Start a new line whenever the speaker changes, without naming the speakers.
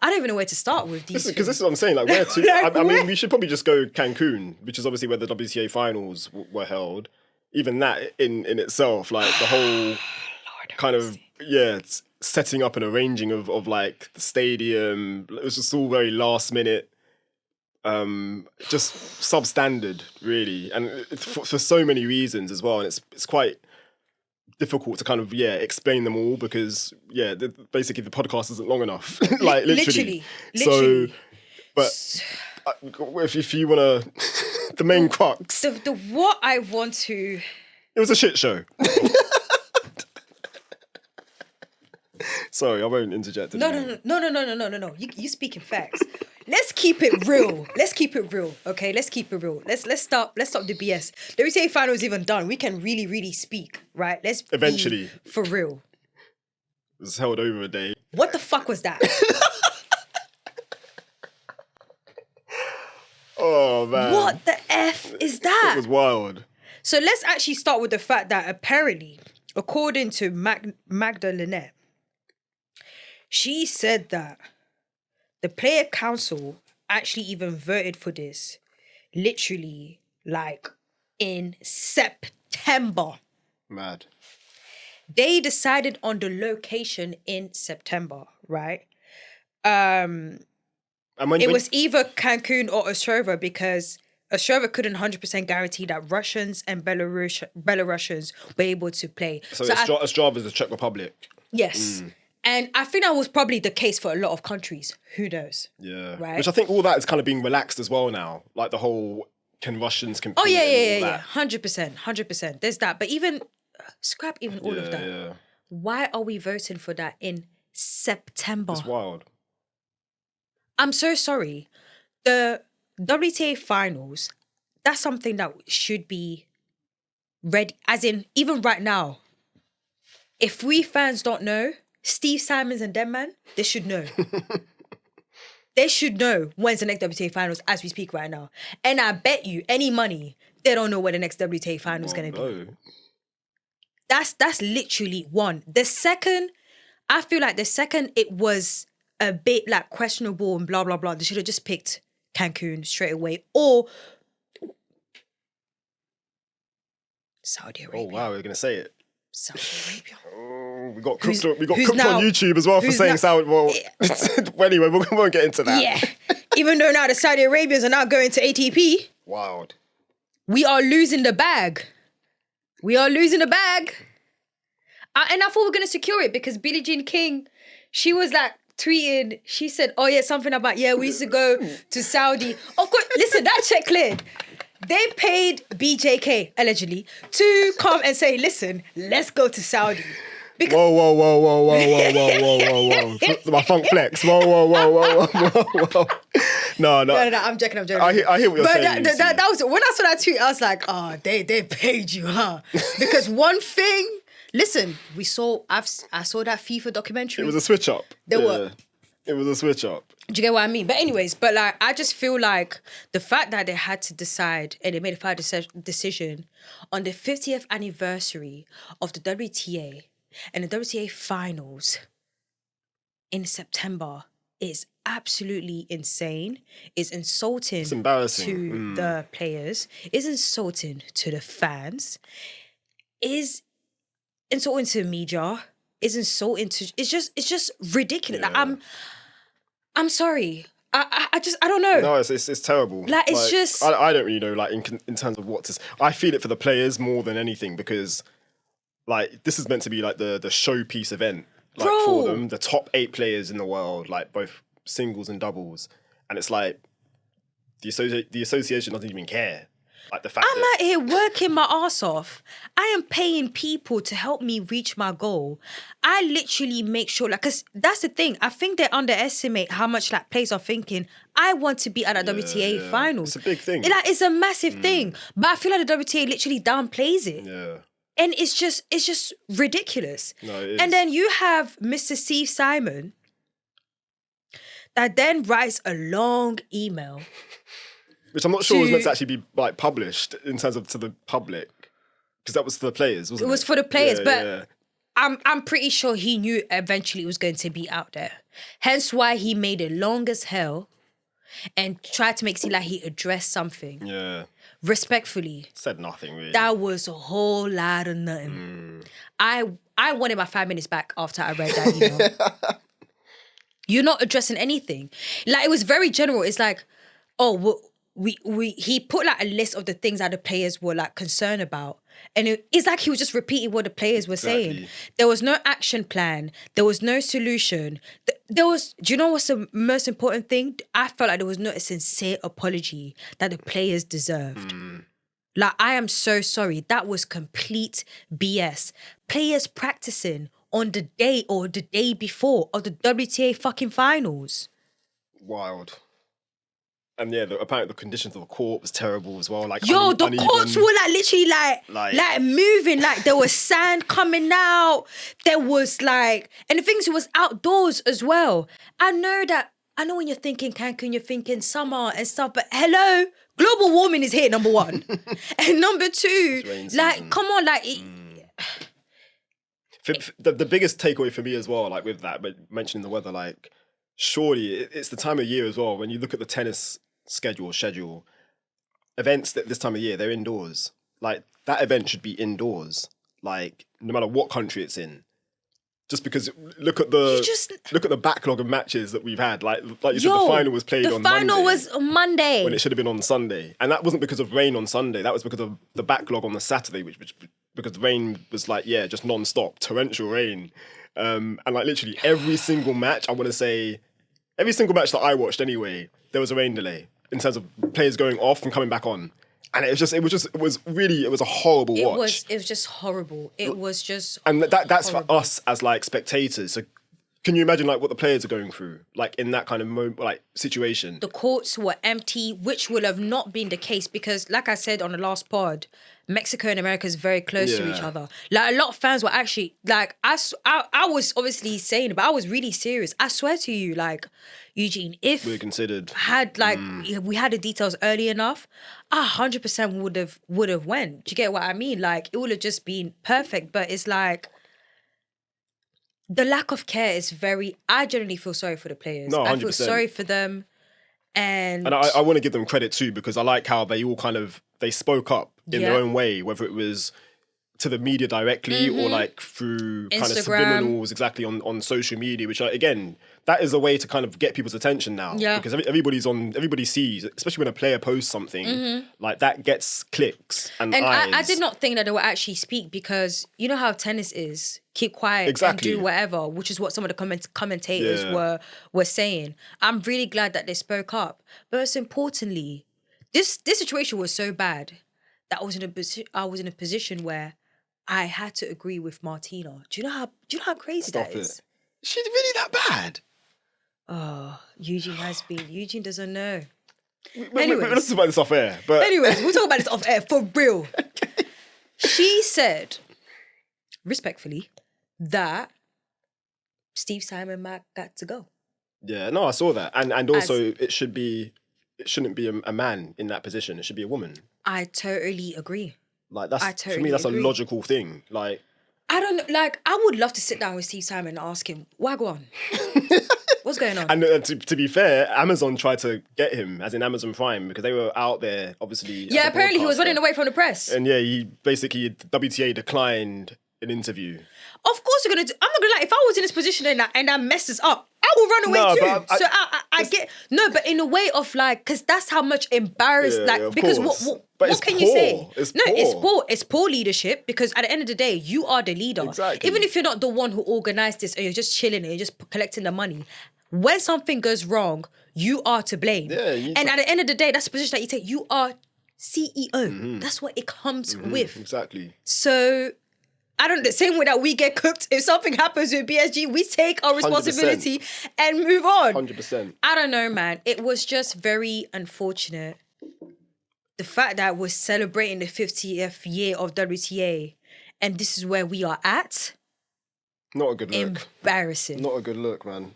I don't even know where to start with these.
Because this is what I'm saying. Like, where to? I mean, we should probably just go Cancun, which is obviously where the WTA finals were held. Even that in itself, like the whole kind of it's setting up and arranging of like the stadium. It was just all very last minute. Just substandard, really, and for so many reasons as well. And it's quite difficult to kind of explain them all because basically the podcast isn't long enough. Like literally. So, but if you wanna, the main crux.
The what I want to.
It was a shit show. Sorry, I won't interject.
No. You speaking facts. Let's keep it real. Okay, let's keep it real. Let's stop the BS. The WTA final is even done. We can really speak, right? Let's
eventually
be for real.
It was held over a day.
What the fuck was that?
Oh man.
What the F is that?
It was wild.
So let's actually start with the fact that apparently, according to Magda Linette, she said that the player council actually even voted for this literally like in September.
Mad.
They decided on the location in September, right? It was either Cancun or Ostrava because Ostrava couldn't 100% guarantee that Russians and Belarusians were able to play.
So Ostrava is the Czech Republic.
Yes. And I think that was probably the case for a lot of countries. Who knows?
Yeah.
Right?
Which I think all that is kind of being relaxed as well now. Like the whole, can Russians compete?
Oh, yeah.
That.
100%. There's that. But even, scrap even all of that.
Yeah.
Why are we voting for that in September?
It's wild.
I'm so sorry. The WTA finals, that's something that should be ready. As in, even right now, if we fans don't know, Steve Simons and them, man, they should know. They should know when's the next WTA finals as we speak right now. And I bet you any money, they don't know where the next WTA final is going to be. That's literally one. The second, I feel like it was a bit like questionable and blah, blah, blah. They should have just picked Cancun straight away. Or Saudi Arabia.
Oh, wow, we're going to say it.
Saudi Arabia.
We got cooked on YouTube as well for saying Saudi. Well, anyway, we won't get into that.
Yeah. Even though now the Saudi Arabians are now going to ATP.
Wild.
We are losing the bag. And I thought we were going to secure it because Billie Jean King, she was like tweeting, she said, oh yeah, something about, we used to go to Saudi. Of course, listen, that check cleared. They paid BJK, allegedly, to come and say, listen, let's go to Saudi.
Because whoa. My funk flex. Whoa. No,
I'm joking.
I hear what you're saying.
But that was, when I saw that tweet, I was like, oh, they paid you, huh? Because one thing, listen, I saw that FIFA documentary.
It was a switch up. It was a switch up.
Do you get what I mean? But anyways, like I just feel like the fact that they had to decide and they made a final decision on the 50th anniversary of the WTA and the WTA finals in September is absolutely insane. It's insulting.
It's embarrassing
to the players. It's insulting to the fans. Is insulting to the media. Is insulting to. It's just ridiculous.
Yeah.
Like, I'm sorry. I don't know.
No, it's terrible.
Like it's just.
I don't really know. Like in terms of what to. I feel it for the players more than anything because, like, this is meant to be like the showpiece event, like for them, the top 8 players in the world, like both singles and doubles, and it's like the association doesn't even care. Like the fact
I'm out here working my ass off. I am paying people to help me reach my goal. I literally make sure, like, because that's the thing. I think they underestimate how much like players are thinking, I want to be at a WTA finals.
It's a big thing.
It's a massive thing. But I feel like the WTA literally downplays it.
Yeah.
And it's just ridiculous.
No, it is.
And then you have Mr. Steve Simon that then writes a long email.
Which I'm not sure was meant to actually be like published in terms of to the public. Because that was for the players, wasn't it?
It was for the players, but I'm pretty sure he knew eventually it was going to be out there. Hence why he made it long as hell and tried to make it seem like he addressed something.
Yeah.
Respectfully.
Said nothing really.
That was a whole lot of nothing. I wanted my 5 minutes back after I read that email. You're not addressing anything. Like, it was very general. It's like, oh, well, he put like a list of the things that the players were like concerned about. And it's like he was just repeating what the players were saying. There was no action plan. There was no solution. Do you know what's the most important thing? I felt like there was not a sincere apology that the players deserved. Like, I am so sorry. That was complete BS. Players practicing on the day or the day before of the WTA fucking finals.
Wild. And yeah, apparently the conditions of the court was terrible as well. Like,
yo, the
uneven.
courts were like literally like moving. Like, there was sand coming out. There was like, and the things, it was outdoors as well. I know when you're thinking Cancun, you're thinking summer and stuff. But hello, global warming is here. Number one, and number two, like, come on, like.
The biggest takeaway for me as well, like with that, but mentioning the weather, like, surely it's the time of year as well. When you look at the tennis schedule, events that this time of year, they're indoors. Like, that event should be indoors, like, no matter what country it's in. Just because look at the backlog of matches that we've had. Like you said, the final was played on Monday.
The final was on Monday.
When it should have been on Sunday. And that wasn't because of rain on Sunday. That was because of the backlog on the Saturday, which because the rain was like, just non-stop, torrential rain. And like literally every single match, I want to say, every single match that I watched anyway, there was a rain delay in terms of players going off and coming back on. And it was a horrible watch.
It was just horrible. It was just
And that's horrible. For us as like spectators. So can you imagine like what the players are going through, like in that kind of situation?
The courts were empty, which would have not been the case because, like I said on the last pod, Mexico and America is very close to each other. Like, a lot of fans were actually like, I was obviously saying, but I was really serious. I swear to you, like, Eugene, if
we considered
we had the details early enough, 100% would have went. Do you get what I mean? Like, it would have just been perfect. But it's like, the lack of care is I genuinely feel sorry for the players.
No, 100%.
I feel sorry for them. And
I want to give them credit too, because I like how they all they spoke up in their own way, whether it was to the media directly or like through
Instagram.
Kind of subliminals exactly on social media, which again, that is a way to kind of get people's attention now.
Yeah.
Because everybody sees, especially when a player posts something, like that gets clicks and eyes.
I did not think that they would actually speak because you know how tennis is. Keep quiet
exactly.
and do whatever, which is what some of the commentators were saying. I'm really glad that they spoke up. But most importantly, this situation was so bad that I was in a position where I had to agree with Martina. Do you know how crazy that is?
She's really that bad?
Oh, Eugene doesn't know.
Let's talk about this off air. But
anyways, we'll talk about this off air for real. Okay. She said, respectfully, that Steve Simon Mac got to go.
Yeah, no, I saw that. And also it shouldn't be a man in that position. It should be a woman.
I totally agree.
Like for me, that's a logical thing. Like,
I don't like. I would love to sit down with Steve Simon and ask him, "Wagwan, what's going on?"
And to be fair, Amazon tried to get him, as in Amazon Prime, because they were out there, obviously.
Yeah, apparently he was running away from the press.
And yeah, WTA declined an interview.
Of course you're gonna do. I'm not gonna lie. If I was in this position and that messes up, I will run away too.
But
so I get but in a way of like, because that's how much embarrassed because what can you say? It's poor leadership because at the end of the day, you are the leader.
Exactly.
Even if you're not the one who organized this, or you're just chilling and you're just collecting the money, when something goes wrong, you are to blame.
Yeah,
and at the end of the day, that's the position that you take. You are CEO. Mm-hmm. That's what it comes with.
Exactly.
So. The same way that we get cooked, if something happens with BSG, we take our responsibility 100%. And move on.
100%.
I don't know, man. It was just very unfortunate. The fact that we're celebrating the 50th year of WTA and this is where we are at.
Not a good look.
Embarrassing.
Not a good look, man.